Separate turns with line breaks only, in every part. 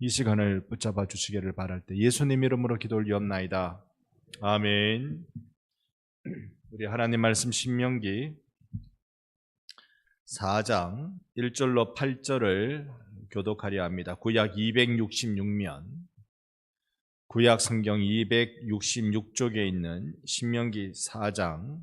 이 시간을 붙잡아 주시기를 바랄 때 예수님 이름으로 기도 올리옵나이다. 아멘. 우리 하나님 말씀 신명기 4장 1절로 8절을 교독하려 합니다. 구약 266면, 구약 성경 266쪽에 있는 신명기 4장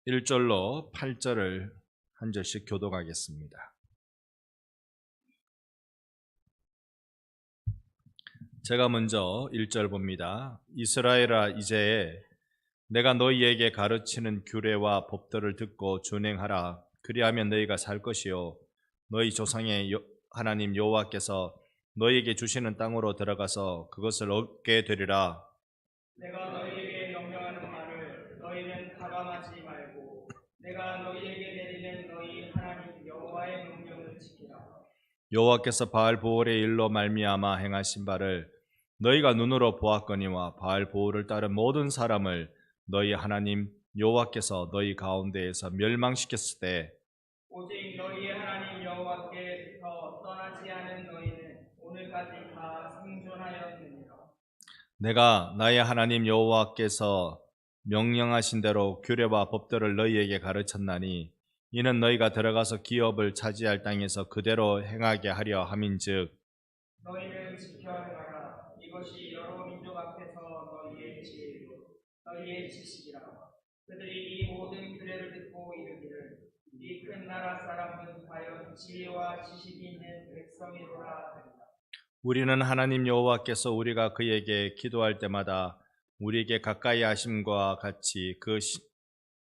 1절로 8절을 한 절씩 교독하겠습니다. 제가 먼저 1절 봅니다. 이스라엘아, 이제 내가 너희에게 가르치는 규례와 법도를 듣고 준행하라. 그리하면 너희가 살 것이요 너희 조상의 하나님 여호와께서 너희에게 주시는 땅으로 들어가서 그것을 얻게 되리라.
내가 너희에게 명령하는 말을 너희는 가감하지 말고 내가 너희에게 내리는 너희 하나님 여호와의 명령을 지키라.
여호와께서 바알보올의 일로 말미암아 행하신 바를 너희가 눈으로 보았거니와 바알보올을 따른 모든 사람을 너희 하나님 여호와께서 너희 가운데에서 멸망시켰을 때
오직 너희의 하나님 여호와께서 떠나지 않은 너희는 오늘까지 다 생존하였느니라.
내가 나의 하나님 여호와께서 명령하신 대로 규례와 법도를 너희에게 가르쳤나니 이는 너희가 들어가서 기업을 차지할 땅에서 그대로 행하게 하려 함인즉
너희는 지켜 행하라. 이것이 여러 민족 앞에서 너희의 지혜요 너희의 지식이라. 그들이 이 모든 규례를 듣고 이르기를 이 큰 나라 사람은 과연 지혜와 지식이 있는 백성이로라 하리라.
우리는 하나님 여호와께서 우리가 그에게 기도할 때마다 우리에게 가까이 하심과 같이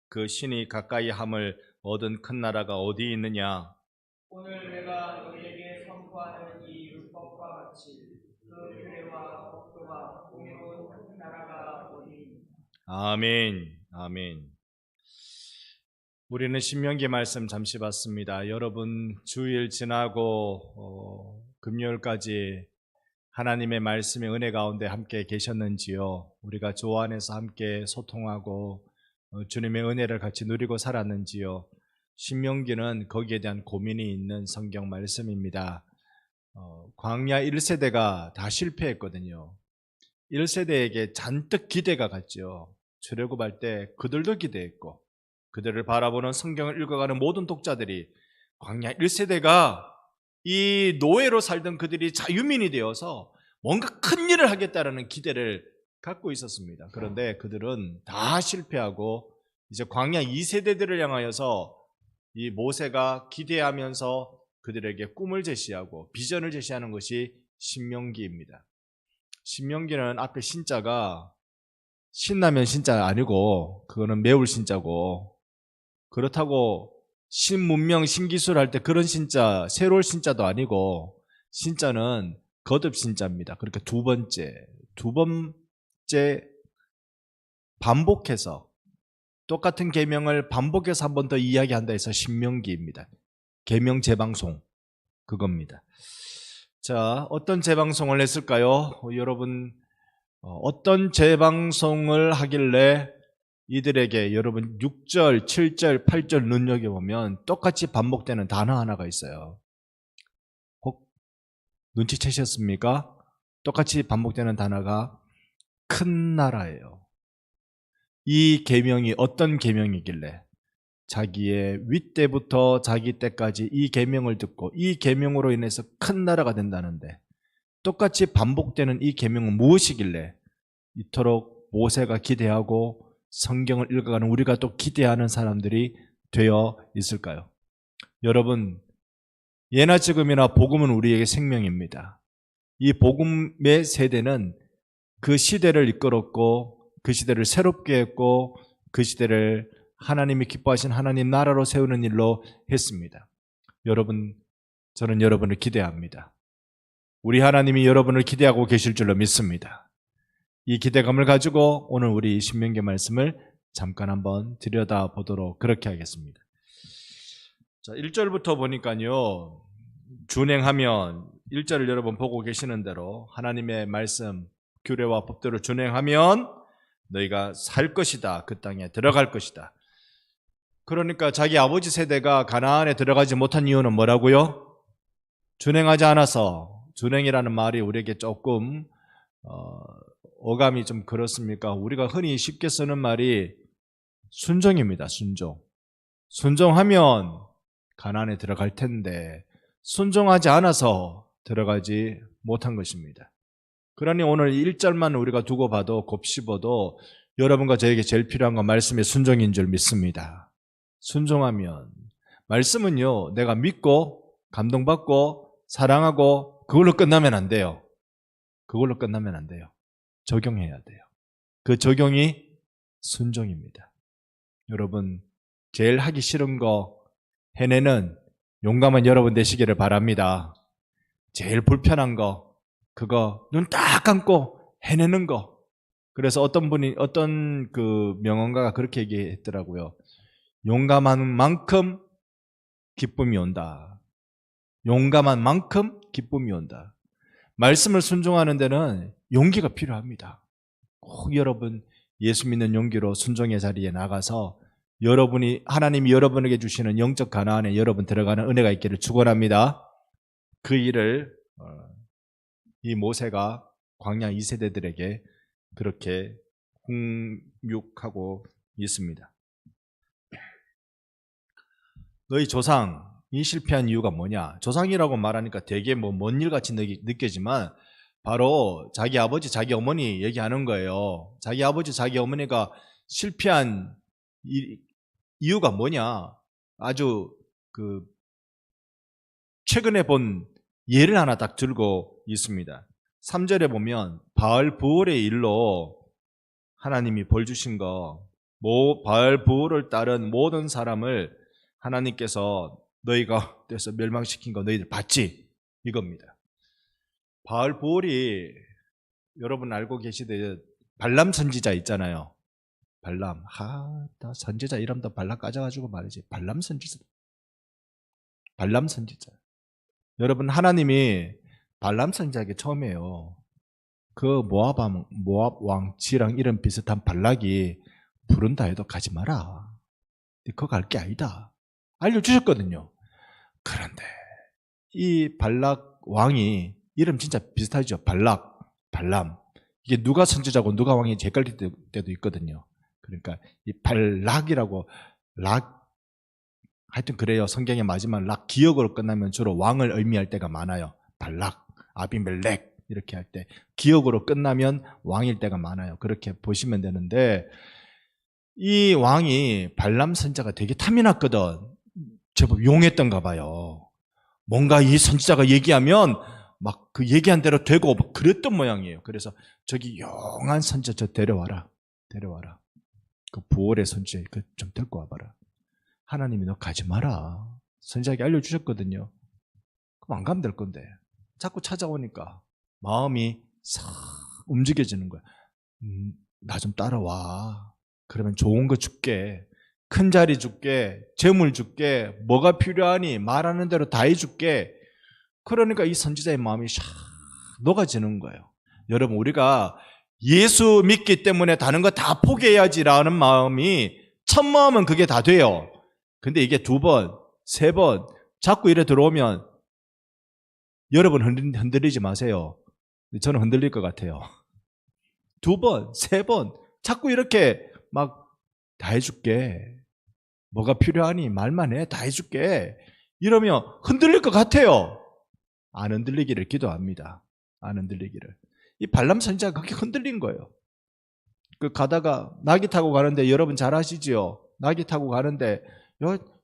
그 신이 가까이 함을 얻은 큰 나라가 어디 있느냐?
오늘 내가 너희에게 선포하는 이 율법과 같이 그 규례와 법도와 공의로운 큰 나라가 어디 있느냐.
아멘. 아멘. 우리는 신명기 말씀 잠시 봤습니다. 여러분 주일 지나고 금요일까지 하나님의 말씀의 은혜 가운데 함께 계셨는지요? 우리가 주 안에서 함께 소통하고 주님의 은혜를 같이 누리고 살았는지요? 신명기는 거기에 대한 고민이 있는 성경 말씀입니다. 광야 1세대가 다 실패했거든요. 1세대에게 잔뜩 기대가 갔죠. 출애굽할 때 그들도 기대했고 그들을 바라보는 성경을 읽어가는 모든 독자들이 광야 1세대가 이 노예로 살던 그들이 자유민이 되어서 뭔가 큰 일을 하겠다라는 기대를 갖고 있었습니다. 그런데 그들은 다 실패하고 이제 광야 2세대들을 향하여서 이 모세가 기대하면서 그들에게 꿈을 제시하고 비전을 제시하는 것이 신명기입니다. 신명기는 앞에 신자가 신라면 신자 아니고 그거는 매울 신자고, 그렇다고 신문명 신기술 할 때 그런 신자 새로울 신자도 아니고 신자는 거듭 신자입니다. 그러니까 두 번째 반복해서 똑같은 계명을 반복해서 한 번 더 이야기한다 해서 신명기입니다. 계명 재방송 그겁니다. 자, 어떤 재방송을 했을까요? 여러분 어떤 재방송을 하길래 이들에게 여러분 6절, 7절, 8절 눈여겨보면 똑같이 반복되는 단어 하나가 있어요. 혹 눈치채셨습니까? 똑같이 반복되는 단어가 큰 나라예요. 이 계명이 어떤 계명이길래 자기의 윗때부터 자기 때까지 이 계명을 듣고 이 계명으로 인해서 큰 나라가 된다는데 똑같이 반복되는 이 계명은 무엇이길래 이토록 모세가 기대하고 성경을 읽어가는 우리가 또 기대하는 사람들이 되어 있을까요? 여러분, 예나 지금이나 복음은 우리에게 생명입니다. 이 복음의 세대는 그 시대를 이끌었고 그 시대를 새롭게 했고 그 시대를 하나님이 기뻐하신 하나님 나라로 세우는 일로 했습니다. 여러분, 저는 여러분을 기대합니다. 우리 하나님이 여러분을 기대하고 계실 줄로 믿습니다. 이 기대감을 가지고 오늘 우리 신명기 말씀을 잠깐 한번 들여다보도록 그렇게 하겠습니다. 자, 1절부터 보니까요, 준행하면 1절을 여러분 보고 계시는 대로 하나님의 말씀 규례와 법대로 준행하면 너희가 살 것이다. 그 땅에 들어갈 것이다. 그러니까 자기 아버지 세대가 가나안에 들어가지 못한 이유는 뭐라고요? 준행하지 않아서. 준행이라는 말이 우리에게 조금 어감이 좀 그렇습니까? 우리가 흔히 쉽게 쓰는 말이 순종입니다. 순종. 순종하면 가나안에 들어갈 텐데 순종하지 않아서 들어가지 못한 것입니다. 그러니 오늘 1절만 우리가 두고 봐도 곱씹어도 여러분과 저에게 제일 필요한 건 말씀의 순종인 줄 믿습니다. 순종하면 말씀은요, 내가 믿고 감동받고 사랑하고 그걸로 끝나면 안 돼요. 그걸로 끝나면 안 돼요. 적용해야 돼요. 그 적용이 순종입니다. 여러분, 제일 하기 싫은 거 해내는 용감한 여러분 되시기를 바랍니다. 제일 불편한 거, 그거 눈 딱 감고 해내는 거. 그래서 어떤 그 명언가가 그렇게 얘기했더라고요. 용감한 만큼 기쁨이 온다. 용감한 만큼 기쁨이 온다. 말씀을 순종하는 데는 용기가 필요합니다. 꼭 여러분 예수 믿는 용기로 순종의 자리에 나가서 하나님이 여러분에게 주시는 영적 가나안에 여러분 들어가는 은혜가 있기를 축원합니다. 그 일을 이 모세가 광야 2세대들에게 그렇게 훈육하고 있습니다. 너희 조상이 실패한 이유가 뭐냐? 조상이라고 말하니까 되게 먼 일 같이 느껴지만 바로 자기 아버지, 자기 어머니 얘기하는 거예요. 자기 아버지, 자기 어머니가 실패한 이유가 뭐냐? 아주 최근에 본 예를 하나 딱 들고 있습니다. 3절에 보면 바알브올의 일로 하나님이 벌 주신 거, 바알브올을 따른 모든 사람을 하나님께서 너희가 돼서 멸망시킨 거 너희들 봤지? 이겁니다. 바알브올이 여러분 알고 계시듯 발람 선지자 있잖아요. 발람, 나 선지자 이름도 발람 까져가지고 말이지. 발람 선지자. 여러분 하나님이 발람 선지자에게 처음에요. 그 모압 왕지랑 이름 비슷한 발락이 부른다 해도 가지 마라. 그거 갈 게 아니다. 알려주셨거든요. 그런데 이 발락 왕이 이름 진짜 비슷하죠. 발람. 이게 누가 선지자고 누가 왕인지 헷갈릴 때도 있거든요. 그러니까 이 발락이라고 하여튼 그래요. 성경의 마지막 기역으로 끝나면 주로 왕을 의미할 때가 많아요. 발락, 아비멜렉 이렇게 할 때 기역으로 끝나면 왕일 때가 많아요. 그렇게 보시면 되는데 이 왕이 발람 선지자가 되게 탐이 났거든. 제법 용했던가 봐요. 뭔가 이 선지자가 얘기하면 막 그 얘기한 대로 되고 그랬던 모양이에요. 그래서 저기 용한 선지자 저 데려와라. 그 부월의 선지자 좀 데리고 와봐라. 하나님이 너 가지 마라. 선지자에게 알려주셨거든요. 그럼 안 가면 될 건데 자꾸 찾아오니까 마음이 싹 움직여지는 거야. 나 좀 따라와. 그러면 좋은 거 줄게. 큰 자리 줄게. 재물 줄게. 뭐가 필요하니 말하는 대로 다 해줄게. 그러니까 이 선지자의 마음이 샥 녹아지는 거예요. 여러분 우리가 예수 믿기 때문에 다른 거 다 포기해야지라는 마음이 첫 마음은 그게 다 돼요. 근데 이게 2번, 3번 자꾸 이래 들어오면 여러분 흔들리지 마세요. 저는 흔들릴 것 같아요. 2번, 3번 자꾸 이렇게 막 다 해줄게. 뭐가 필요하니 말만 해. 다 해줄게. 이러면 흔들릴 것 같아요. 안 흔들리기를 기도합니다. 안 흔들리기를. 이 발람 선지자가 그렇게 흔들린 거예요. 가다가 낙이 타고 가는데 여러분 잘 아시지요? 낙이 타고 가는데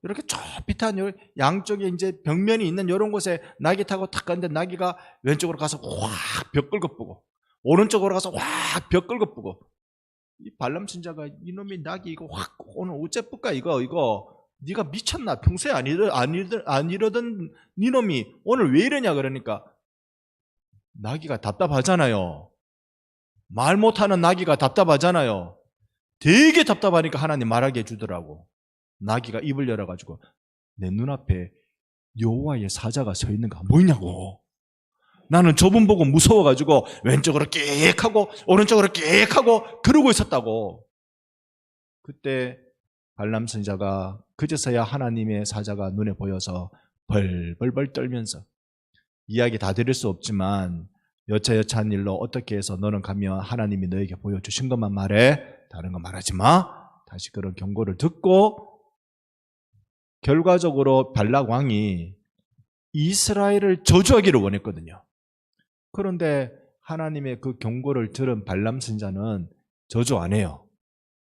이렇게 좁빗한 양쪽에 이제 벽면이 있는 이런 곳에 낙이 타고 탁 가는데 낙이가 왼쪽으로 가서 확 벽 긁어보고 오른쪽으로 가서 확 벽 긁어보고 이 발람 선지자가 이놈이 낙이 이거 확 오늘 어째 볼까 이거 네가 미쳤나? 평소에 안 이러던 니놈이 오늘 왜 이러냐 그러니까 나귀가 답답하잖아요. 말 못하는 나귀가 답답하잖아요. 되게 답답하니까 하나님 말하게 해주더라고. 나귀가 입을 열어가지고 내 눈앞에 여호와의 사자가 서 있는 거 안 보이냐고. 나는 저분 보고 무서워가지고 왼쪽으로 끽하고 오른쪽으로 끽하고 그러고 있었다고. 그때 발람 선지자가 그제서야 하나님의 사자가 눈에 보여서 벌벌벌 떨면서 이야기 다 드릴 수 없지만 여차여차한 일로 어떻게 해서 너는 가면 하나님이 너에게 보여주신 것만 말해, 다른 거 말하지 마. 다시 그런 경고를 듣고 결과적으로 발락 왕이 이스라엘을 저주하기를 원했거든요. 그런데 하나님의 그 경고를 들은 발람 선지자는 저주 안 해요.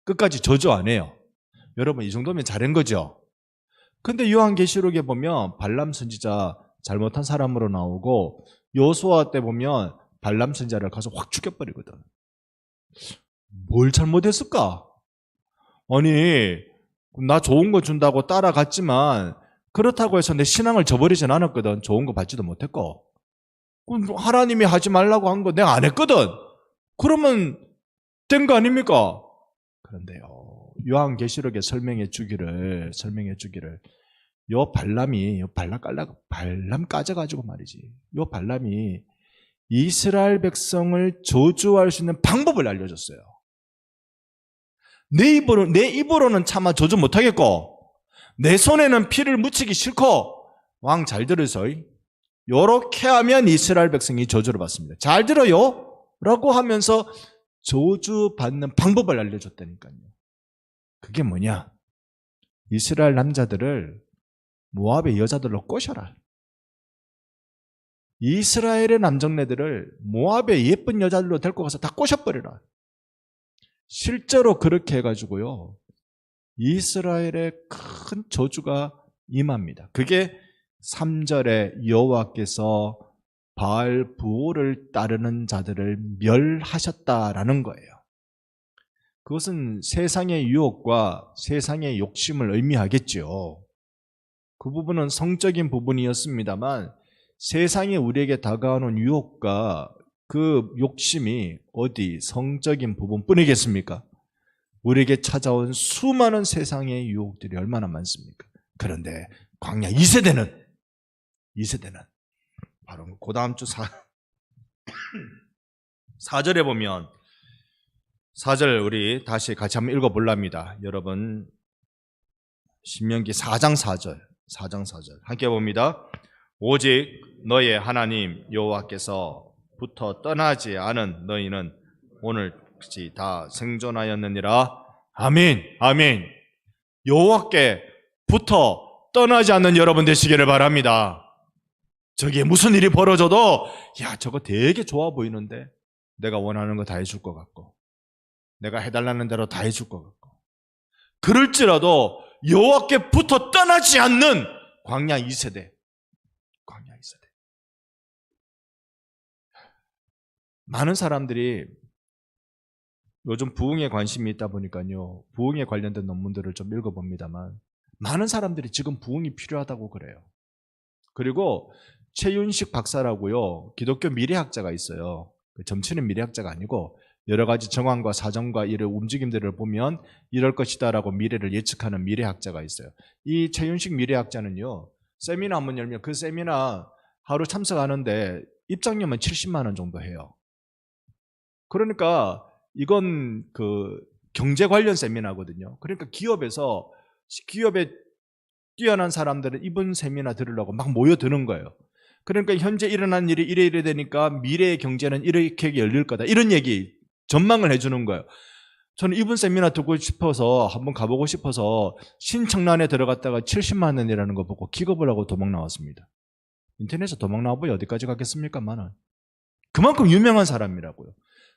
끝까지 저주 안 해요. 여러분, 이 정도면 잘한 거죠. 근데 요한계시록에 보면 발람 선지자 잘못한 사람으로 나오고 여호수아 때 보면 발람 선지자를 가서 확 죽여버리거든. 뭘 잘못했을까? 아니, 나 좋은 거 준다고 따라갔지만 그렇다고 해서 내 신앙을 저버리진 않았거든. 좋은 거 받지도 못했고. 하나님이 하지 말라고 한 거 내가 안 했거든. 그러면 된 거 아닙니까? 그런데요, 요한계시록에 설명해 주기를 요 발람이 발람 까져가지고 말이지. 요 발람이 이스라엘 백성을 저주할 수 있는 방법을 알려줬어요. 내 입으로는 차마 저주 못하겠고 내 손에는 피를 묻히기 싫고, 왕 잘 들으세요. 요렇게 하면 이스라엘 백성이 저주를 받습니다. 잘 들어요? 라고 하면서 저주받는 방법을 알려줬다니까요. 그게 뭐냐? 이스라엘 남자들을 모압의 여자들로 꼬셔라. 이스라엘의 남정네들을 모압의 예쁜 여자들로 데리고 가서 다 꼬셔버리라. 실제로 그렇게 해가지고요, 이스라엘의 큰 저주가 임합니다. 그게 3절에 여호와께서 바알 부올을 따르는 자들을 멸하셨다라는 거예요. 그것은 세상의 유혹과 세상의 욕심을 의미하겠죠. 그 부분은 성적인 부분이었습니다만 세상이 우리에게 다가오는 유혹과 그 욕심이 어디 성적인 부분뿐이겠습니까? 우리에게 찾아온 수많은 세상의 유혹들이 얼마나 많습니까? 그런데 광야 2세대는 바로 그 다음 주 4절에 보면 4절 우리 다시 같이 한번 읽어볼랍니다. 여러분, 신명기 4장 4절 함께 봅니다. 오직 너의 하나님 여호와께서부터 떠나지 않은 너희는 오늘같이 다 생존하였느니라. 아멘. 아멘. 여호와께부터 떠나지 않는 여러분 되시기를 바랍니다. 저기에 무슨 일이 벌어져도 야, 저거 되게 좋아 보이는데 내가 원하는 거 다 해줄 것 같고 내가 해달라는 대로 다 해줄 것 같고, 그럴지라도 여호와께부터 떠나지 않는 광야 2세대. 많은 사람들이 요즘 부흥에 관심이 있다 보니까요, 부흥에 관련된 논문들을 좀 읽어봅니다만 많은 사람들이 지금 부흥이 필요하다고 그래요. 그리고 최윤식 박사라고요, 기독교 미래학자가 있어요. 점치는 미래학자가 아니고 여러 가지 정황과 사정과 이런 움직임들을 보면 이럴 것이다라고 미래를 예측하는 미래학자가 있어요. 이 최윤식 미래학자는요, 세미나 한번 열면 그 세미나 하루 참석하는데 입장료만 70만 원 정도 해요. 그러니까 이건 그 경제 관련 세미나거든요. 그러니까 기업에 뛰어난 사람들은 이번 세미나 들으려고 막 모여드는 거예요. 그러니까 현재 일어난 일이 이래 되니까 미래의 경제는 이렇게 열릴 거다, 이런 얘기, 전망을 해주는 거예요. 저는 이번 세미나 듣고 싶어서 한번 가보고 싶어서 신청란에 들어갔다가 70만 원이라는 거 보고 기겁을 하고 도망 나왔습니다. 인터넷에 도망 나와보니 어디까지 가겠습니까? 만원. 그만큼 유명한 사람이라고요.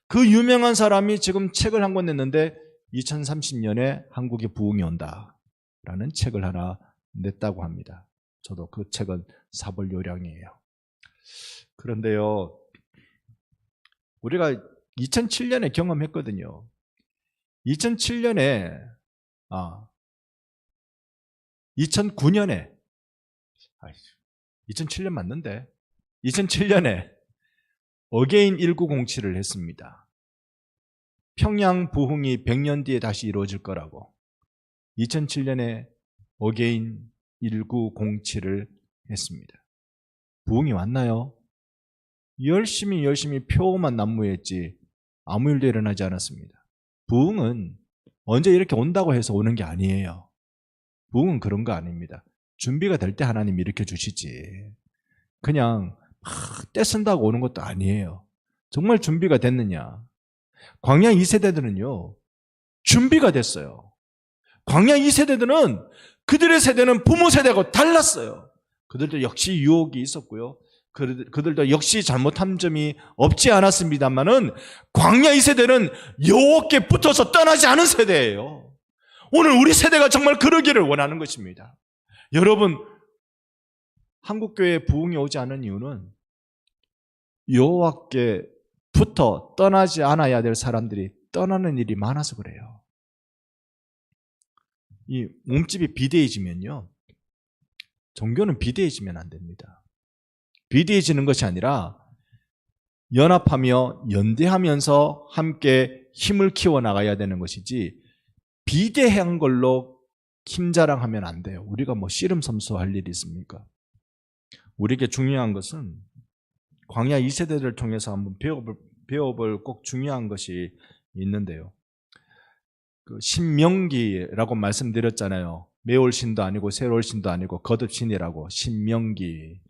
그 유명한 사람이 지금 책을 한 권 냈는데 2030년에 한국에 부흥이 온다라는 책을 하나 냈다고 합니다. 저도 그 책은 사볼 요량이에요. 그런데요, 우리가 2007년에 경험했거든요. 2009년에 2007년 맞는데 2007년에 어게인 1907을 했습니다. 평양 부흥이 100년 뒤에 다시 이루어질 거라고 2007년에 어게인 1907을 했습니다. 부흥이 왔나요? 열심히 표만 난무했지 아무 일도 일어나지 않았습니다. 부흥은 언제 이렇게 온다고 해서 오는 게 아니에요. 부흥은 그런 거 아닙니다. 준비가 될 때 하나님 일으켜 주시지. 그냥 떼쓴다고 오는 것도 아니에요. 정말 준비가 됐느냐. 광야 2세대들은요. 준비가 됐어요. 광야 2세대들은 그들의 세대는 부모 세대하고 달랐어요. 그들도 역시 유혹이 있었고요. 그들도 역시 잘못한 점이 없지 않았습니다만은 광야 2세대는 여호와께 붙어서 떠나지 않은 세대예요. 오늘 우리 세대가 정말 그러기를 원하는 것입니다. 여러분, 한국교회에 부흥이 오지 않은 이유는 여호와께 붙어 떠나지 않아야 될 사람들이 떠나는 일이 많아서 그래요. 이 몸집이 비대해지면요. 종교는 비대해지면 안 됩니다. 비대해지는 것이 아니라 연합하며 연대하면서 함께 힘을 키워나가야 되는 것이지 비대한 걸로 힘자랑하면 안 돼요. 우리가 뭐 씨름섬소할 일이 있습니까? 우리에게 중요한 것은 광야 2세대를 통해서 한번 배워볼 꼭 중요한 것이 있는데요. 그 신명기라고 말씀드렸잖아요. 매올 신도 아니고 새로울 신도 아니고 거듭 신이라고 신명기.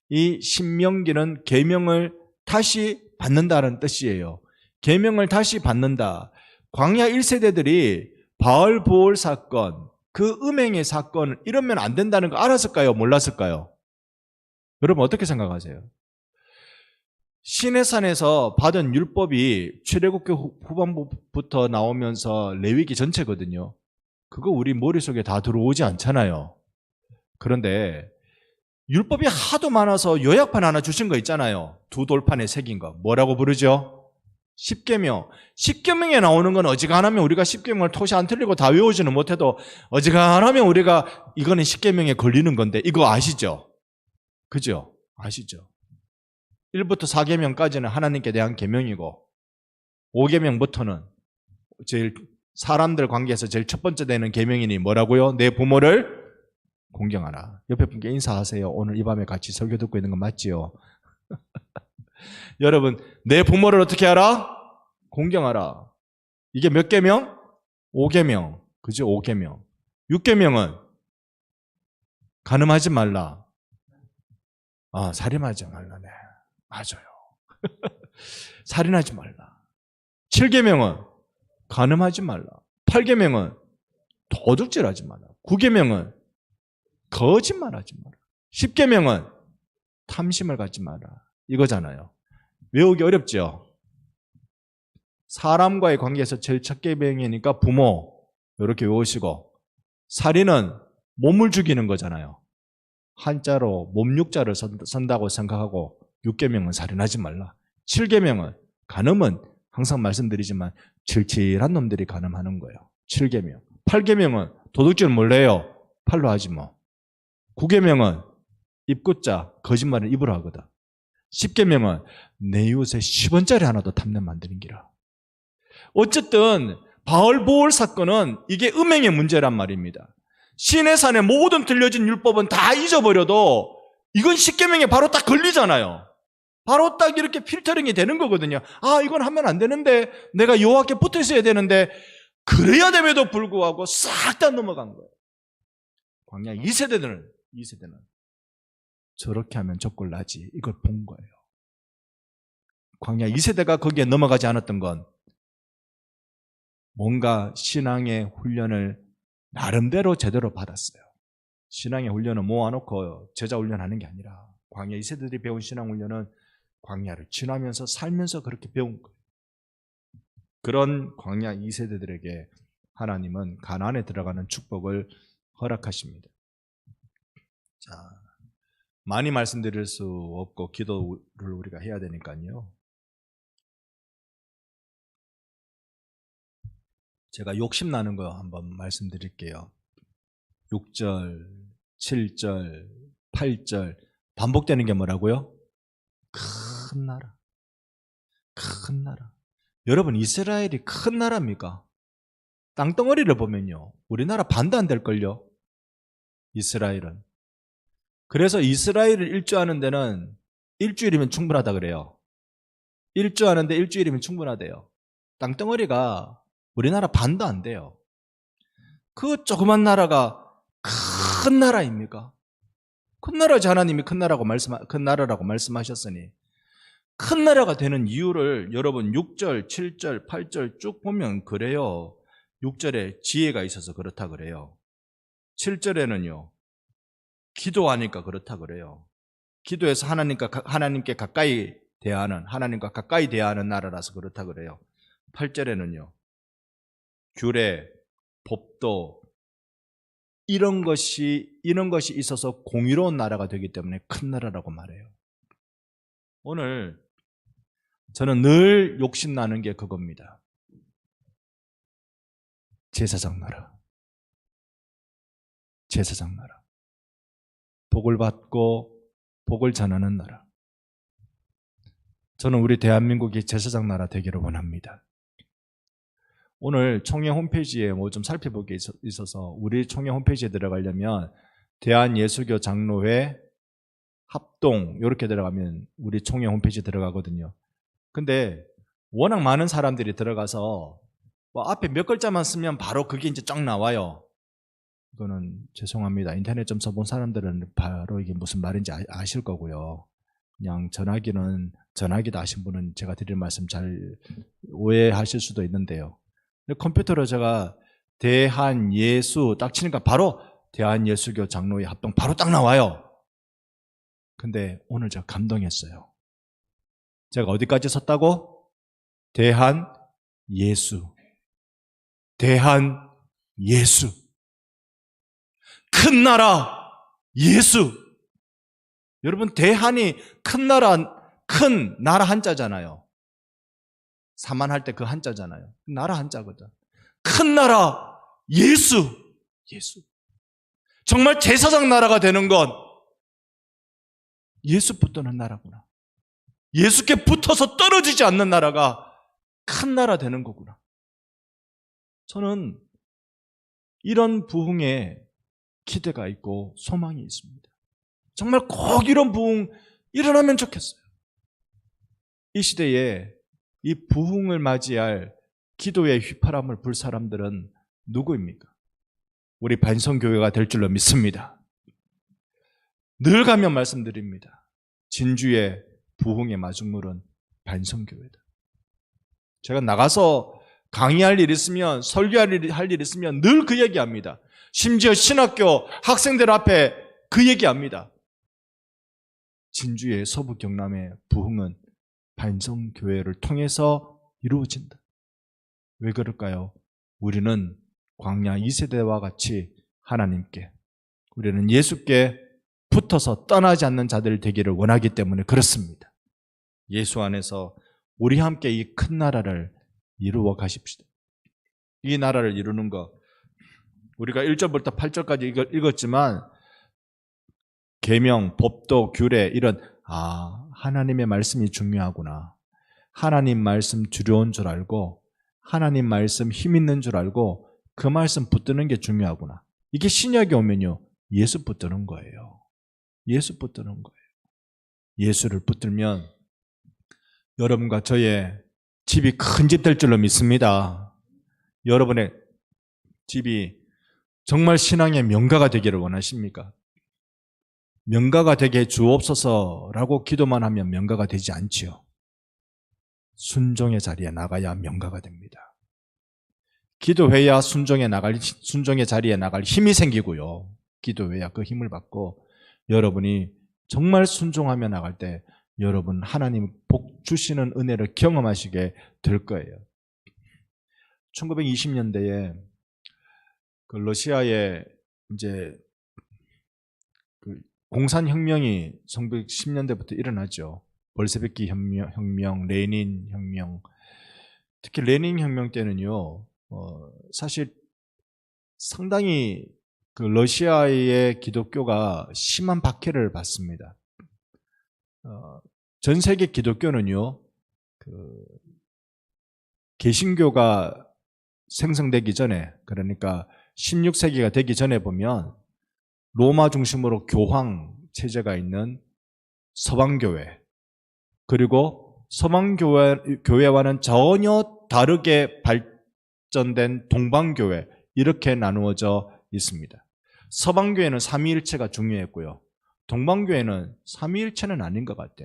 이 신명기는 계명을 다시 받는다는 뜻이에요. 계명을 다시 받는다. 광야 1세대들이 바알 보올 사건, 그 음행의 사건 이러면 안 된다는 거 알았을까요? 몰랐을까요? 여러분 어떻게 생각하세요? 시내산에서 받은 율법이 출애굽기 후반부부터 나오면서 레위기 전체거든요. 그거 우리 머릿속에 다 들어오지 않잖아요. 그런데 율법이 하도 많아서 요약판 하나 주신 거 있잖아요. 2돌판에 새긴 거. 뭐라고 부르죠? 십계명. 십계명에 나오는 건 어지간하면 우리가 십계명을 토시 안 틀리고 다 외우지는 못해도 어지간하면 우리가 이거는 십계명에 걸리는 건데 이거 아시죠? 그죠? 아시죠? 1부터 4계명까지는 하나님께 대한 계명이고 5계명부터는 제일 사람들 관계에서 제일 첫 번째 되는 계명이니 뭐라고요? 내 부모를 공경하라. 옆에 분께 인사하세요. 오늘 이 밤에 같이 설교 듣고 있는 건 맞지요? 여러분, 내 부모를 어떻게 하라? 공경하라. 이게 몇 계명? 5계명. 그죠? 5계명. 6계명은 간음하지 말라. 살인하지 말라. 네. 맞아요. 살인하지 말라. 7계명은 간음하지 말라. 8계명은 도둑질하지 말라. 9계명은 거짓말하지 마라. 10계명은 탐심을 갖지 마라. 이거잖아요. 외우기 어렵죠? 사람과의 관계에서 제일 첫 계명이니까 부모 이렇게 외우시고 살인은 몸을 죽이는 거잖아요. 한자로 몸육자를 선다고 생각하고 6계명은 살인하지 말라. 7계명은 간음은 항상 말씀드리지만 칠칠한 놈들이 간음하는 거예요. 7계명. 8계명은 도둑질 몰래요. 팔로 하지 뭐. 9계명은 입구자 거짓말을 입으로 하거든. 10계명은 내 이웃에 10원짜리 하나도 탐내 만드는 기라. 어쨌든 바알 보올 사건은 이게 음행의 문제란 말입니다. 시내산에 모든 들려진 율법은 다 잊어버려도 이건 10계명에 바로 딱 걸리잖아요. 바로 딱 이렇게 필터링이 되는 거거든요. 이건 하면 안 되는데 내가 여호와께 붙어 있어야 되는데 그래야 됨에도 불구하고 싹 다 넘어간 거예요. 광야 2세대는 저렇게 하면 적골 나지 이걸 본 거예요. 광야 2세대가 거기에 넘어가지 않았던 건 뭔가 신앙의 훈련을 나름대로 제대로 받았어요. 신앙의 훈련은 모아놓고 제자 훈련하는 게 아니라 광야 2세대들이 배운 신앙 훈련은 광야를 지나면서 살면서 그렇게 배운 거예요. 그런 광야 2세대들에게 하나님은 가나안에 들어가는 축복을 허락하십니다. 자, 많이 말씀드릴 수 없고 기도를 우리가 해야 되니까요. 제가 욕심나는 거 한번 말씀드릴게요. 6절, 7절, 8절 반복되는 게 뭐라고요? 큰 나라. 큰 나라. 여러분 이스라엘이 큰 나라입니까? 땅덩어리를 보면요. 우리나라 반도 안 될걸요. 이스라엘은. 그래서 이스라엘을 일주하는 데는 일주일이면 충분하다 그래요. 일주하는데 일주일이면 충분하대요. 땅덩어리가 우리나라 반도 안 돼요. 그 조그만 나라가 큰 나라입니까? 큰 나라지. 하나님이 큰 나라라고 말씀하셨으니 큰 나라가 되는 이유를 여러분 6절, 7절, 8절 쭉 보면 그래요. 6절에 지혜가 있어서 그렇다 그래요. 7절에는요. 기도하니까 그렇다 그래요. 기도해서 하나님께 가까이 하나님과 가까이 대하는 나라라서 그렇다 그래요. 8절에는요. 규례, 법도 이런 것이 있어서 공의로운 나라가 되기 때문에 큰 나라라고 말해요. 오늘 저는 늘 욕심나는 게 그겁니다. 제사장 나라. 제사장 나라. 복을 받고 복을 전하는 나라. 저는 우리 대한민국이 제사장 나라 되기를 원합니다. 오늘 총회 홈페이지에 뭐 좀 살펴볼 게 있어서 우리 총회 홈페이지에 들어가려면 대한예수교 장로회 합동 이렇게 들어가면 우리 총회 홈페이지에 들어가거든요. 근데 워낙 많은 사람들이 들어가서 뭐 앞에 몇 글자만 쓰면 바로 그게 이제 쫙 나와요. 이거는 죄송합니다. 인터넷 좀 써본 사람들은 바로 이게 무슨 말인지 아실 거고요. 그냥 전화기도 아신 분은 제가 드릴 말씀 잘 오해하실 수도 있는데요. 컴퓨터로 제가 대한예수 딱 치니까 바로 대한예수교 장로회 합동 바로 딱 나와요. 근데 오늘 제가 감동했어요. 제가 어디까지 썼다고? 대한예수. 대한예수. 큰 나라 예수. 여러분 대한이 큰 나라 한자잖아요. 사만할 때 그 한자잖아요. 나라 한자거든. 큰 나라 예수. 예수. 정말 제사장 나라가 되는 건 예수 붙드는 나라구나. 예수께 붙어서 떨어지지 않는 나라가 큰 나라 되는 거구나. 저는 이런 부흥에 기대가 있고 소망이 있습니다. 정말 꼭 이런 부흥 일어나면 좋겠어요. 이 시대에 이 부흥을 맞이할 기도의 휘파람을 불 사람들은 누구입니까? 우리 반성교회가 될 줄로 믿습니다. 늘 가면 말씀드립니다. 진주의 부흥의 마중물은 반성교회다. 제가 나가서 강의할 일 있으면 설교할 일 있으면 늘 그 얘기합니다. 심지어 신학교 학생들 앞에 그 얘기합니다. 진주의 서부 경남의 부흥은 반성교회를 통해서 이루어진다. 왜 그럴까요? 우리는 광야 2세대와 같이 하나님께, 우리는 예수께 붙어서 떠나지 않는 자들 되기를 원하기 때문에 그렇습니다. 예수 안에서 우리 함께 이 큰 나라를 이루어 가십시다. 이 나라를 이루는 것, 우리가 1절부터 8절까지 읽었지만 계명, 법도, 규례 이런 하나님의 말씀이 중요하구나. 하나님 말씀 두려운 줄 알고 하나님 말씀 힘 있는 줄 알고 그 말씀 붙드는 게 중요하구나. 이게 신약에 오면요. 예수 붙드는 거예요. 예수 붙드는 거예요. 예수를 붙들면 여러분과 저의 집이 큰 집 될 줄로 믿습니다. 여러분의 집이 정말 신앙의 명가가 되기를 원하십니까? 명가가 되게 주옵소서라고 기도만 하면 명가가 되지 않지요. 순종의 자리에 나가야 명가가 됩니다. 기도해야 순종의 자리에 나갈 힘이 생기고요. 기도해야 그 힘을 받고 여러분이 정말 순종하며 나갈 때 여러분 하나님 복 주시는 은혜를 경험하시게 될 거예요. 1920년대에 그 러시아에 이제 그 공산혁명이 1910년대부터 일어나죠. 볼셰비키 혁명, 레닌 혁명. 특히 레닌 혁명 때는요, 사실 상당히 그 러시아의 기독교가 심한 박해를 받습니다. 전 세계 기독교는요, 그 개신교가 생성되기 전에, 그러니까 16세기가 되기 전에 보면 로마 중심으로 교황 체제가 있는 서방교회, 그리고 서방 교회와는 전혀 다르게 발전된 동방교회, 이렇게 나누어져 있습니다. 서방교회는 삼위일체가 중요했고요. 동방교회는 삼위일체는 아닌 것 같아.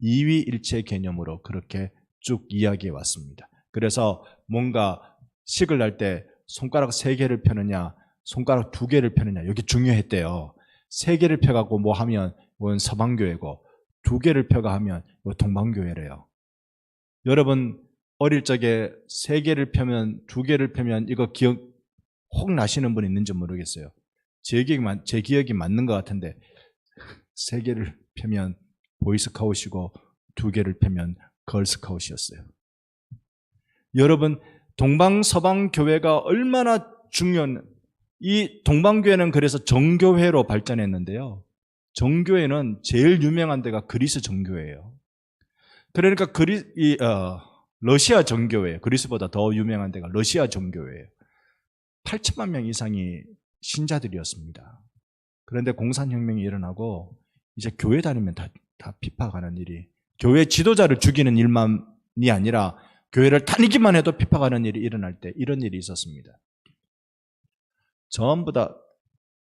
이위일체 개념으로 그렇게 쭉 이야기해 왔습니다. 그래서 뭔가 식을 날 때 손가락 3개를 펴느냐, 손가락 2개를 펴느냐, 여기 중요했대요. 3개를 펴갖고 뭐 하면 이건 서방교회고, 2개를 펴가 하면 이거 동방교회래요. 여러분 어릴 적에 3개를 펴면 2개를 펴면 이거 기억 혹 나시는 분 있는지 모르겠어요. 제 기억이 맞는 것 같은데 3개를 펴면 보이스카웃이고 2개를 펴면 걸스카웃이었어요. 여러분 동방서방 교회가 얼마나 중요한, 이 동방교회는 그래서 정교회로 발전했는데요. 정교회는 제일 유명한 데가 그리스 정교회예요. 그러니까 러시아 정교회, 그리스보다 더 유명한 데가 러시아 정교회예요. 8천만 명 이상이 신자들이었습니다. 그런데 공산혁명이 일어나고 이제 교회 다니면 다 핍박하는 일이, 교회 지도자를 죽이는 일만이 아니라 교회를 다니기만 해도 핍박하는 일이 일어날 때 이런 일이 있었습니다. 전부 다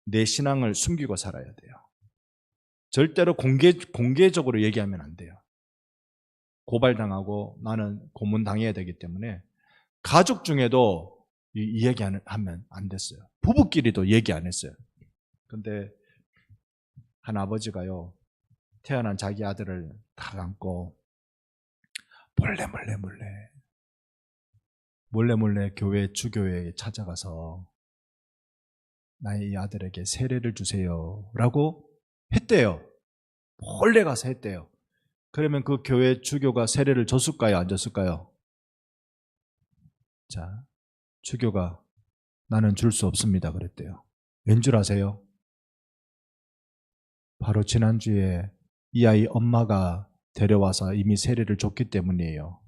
내 신앙을 숨기고 살아야 돼요. 절대로 공개적으로 얘기하면 안 돼요. 고발당하고 나는 고문당해야 되기 때문에 가족 중에도 이 얘기하면 안 됐어요. 부부끼리도 얘기 안 했어요. 근데 한 아버지가요, 태어난 자기 아들을 다 안고 몰래 교회 주교회에 찾아가서 나의 이 아들에게 세례를 주세요 라고 했대요. 몰래 가서 했대요. 그러면 그 교회 주교가 세례를 줬을까요? 안 줬을까요? 자, 주교가 나는 줄 수 없습니다 그랬대요. 왠 줄 아세요? 바로 지난주에 이 아이 엄마가 데려와서 이미 세례를 줬기 때문이에요.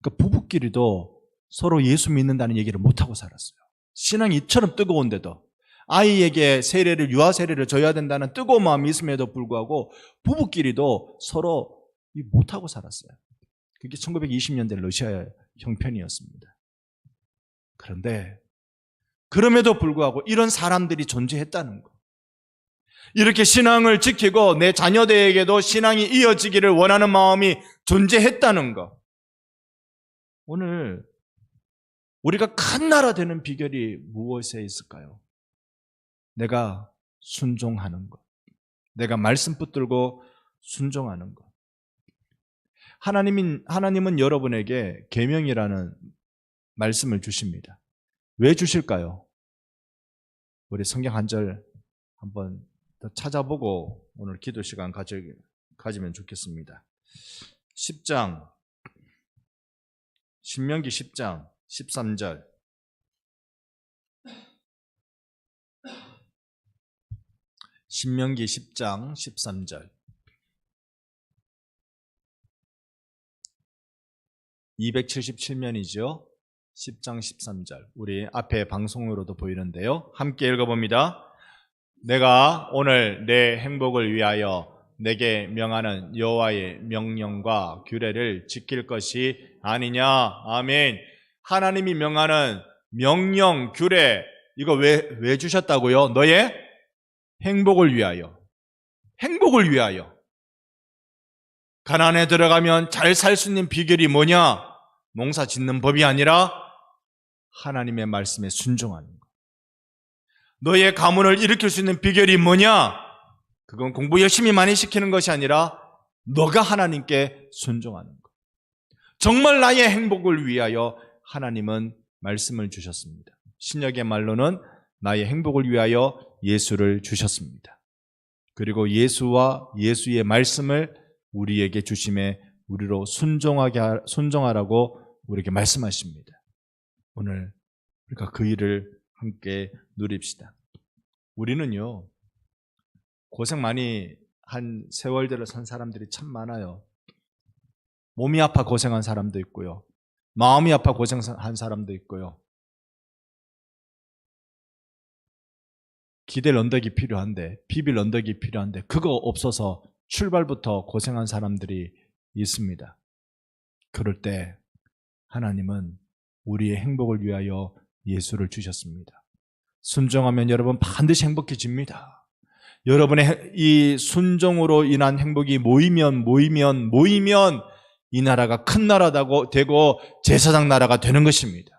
그러니까 부부끼리도 서로 예수 믿는다는 얘기를 못하고 살았어요. 신앙이 이처럼 뜨거운데도 아이에게 유아 세례를 줘야 된다는 뜨거운 마음이 있음에도 불구하고 부부끼리도 서로 못하고 살았어요. 그게 1920년대 러시아의 형편이었습니다. 그런데 그럼에도 불구하고 이런 사람들이 존재했다는 거, 이렇게 신앙을 지키고 내 자녀들에게도 신앙이 이어지기를 원하는 마음이 존재했다는 거, 오늘 우리가 큰 나라 되는 비결이 무엇에 있을까요? 내가 순종하는 것, 내가 말씀 붙들고 순종하는 것. 하나님은 여러분에게 계명이라는 말씀을 주십니다. 왜 주실까요? 우리 성경 한 절 한번 더 찾아보고 오늘 기도 시간 가지면 좋겠습니다. 10장, 신명기 10장 13절. 신명기 10장 13절. 277면이죠. 10장 13절. 우리 앞에 방송으로도 보이는데요. 함께 읽어봅니다. 내가 오늘 내 행복을 위하여 내게 명하는 여호와의 명령과 규례를 지킬 것이 아니냐. 아멘. 하나님이 명하는 명령, 규례, 이거 왜 주셨다고요? 너의 행복을 위하여. 행복을 위하여. 가나안에 들어가면 잘 살 수 있는 비결이 뭐냐? 농사 짓는 법이 아니라 하나님의 말씀에 순종하는 것. 너의 가문을 일으킬 수 있는 비결이 뭐냐? 그건 공부 열심히 많이 시키는 것이 아니라 너가 하나님께 순종하는 것. 정말 나의 행복을 위하여 하나님은 말씀을 주셨습니다. 신약의 말로는 나의 행복을 위하여 예수를 주셨습니다. 그리고 예수와 예수의 말씀을 우리에게 주심에 우리로 순종하라고 우리에게 말씀하십니다. 오늘 그러니까 그 일을 함께 누립시다. 우리는요, 고생 많이 한 세월들을 산 사람들이 참 많아요. 몸이 아파 고생한 사람도 있고요, 마음이 아파 고생한 사람도 있고요, 기댈 언덕이 필요한데, 비빌 언덕이 필요한데 그거 없어서 출발부터 고생한 사람들이 있습니다. 그럴 때 하나님은 우리의 행복을 위하여 예수를 주셨습니다. 순종하면 여러분 반드시 행복해집니다. 여러분의 이 순종으로 인한 행복이 모이면 이 나라가 큰 나라가 되고 제사장 나라가 되는 것입니다.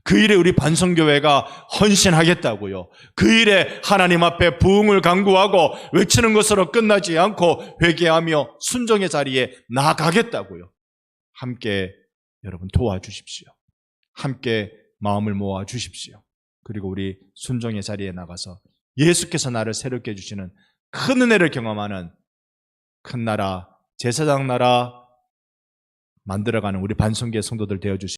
그 일에 우리 반성교회가 헌신하겠다고요. 그 일에 하나님 앞에 부흥을 간구하고 외치는 것으로 끝나지 않고 회개하며 순종의 자리에 나아가겠다고요. 함께 여러분 도와주십시오. 함께 마음을 모아 주십시오. 그리고 우리 순종의 자리에 나가서 예수께서 나를 새롭게 해주시는 큰 은혜를 경험하는 큰 나라, 제사장 나라 만들어가는 우리 반성교회 성도들 되어주시기